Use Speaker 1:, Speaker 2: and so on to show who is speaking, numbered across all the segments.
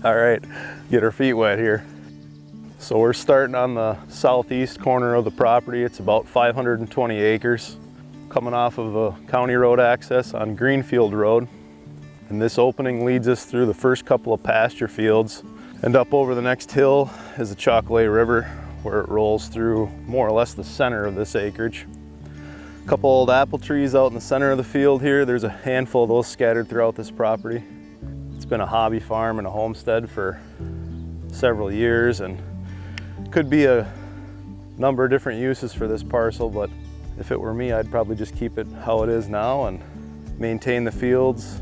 Speaker 1: All right, get our feet wet here. So we're starting on the southeast corner of the property. It's about 520 acres, coming off of a county road access on Greenfield Road. And this opening leads us through the first couple of pasture fields. And up over the next hill is the Chocolate River, where it rolls through more or less the center of this acreage. A couple old apple trees out in the center of the field here. There's a handful of those scattered throughout this property. It's been a hobby farm and a homestead for several years, and could be a number of different uses for this parcel, but if it were me, I'd probably just keep it how it is now and maintain the fields,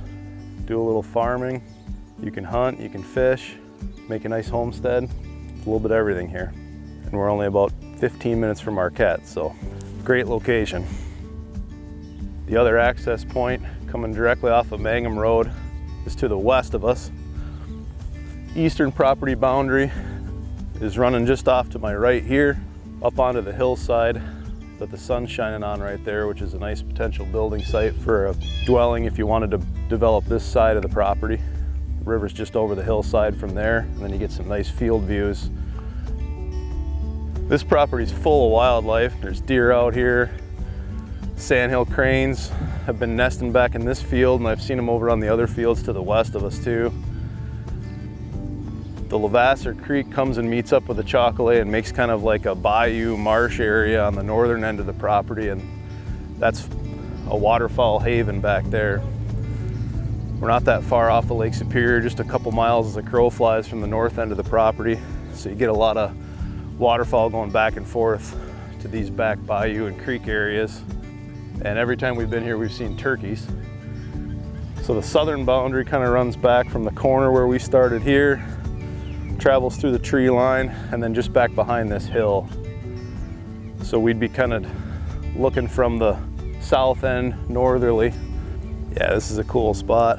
Speaker 1: do a little farming. You can hunt, you can fish, make a nice homestead. A little bit of everything here. And we're only about 15 minutes from Marquette, so great location. The other access point, coming directly off of Mangum Rd, is to the west of us. Eastern property boundary is running just off to my right here, up onto the hillside that the sun's shining on right there, which is a nice potential building site for a dwelling if you wanted to develop this side of the property. The river's just over the hillside from there, and then you get some nice field views. This property's full of wildlife. There's deer out here. Sandhill cranes have been nesting back in this field, and I've seen them over on the other fields to the west of us too. The Levasseur Creek comes and meets up with the Chocolate and makes kind of like a bayou marsh area on the northern end of the property, and that's a waterfowl haven back there. We're not that far off of Lake Superior, just a couple miles as the crow flies from the north end of the property, so you get a lot of waterfowl going back and forth to these back bayou and creek areas. And every time we've been here, we've seen turkeys. So the southern boundary kind of runs back from the corner where we started here, travels through the tree line, and then just back behind this hill. So we'd be kind of looking from the south end northerly. Yeah, this is a cool spot.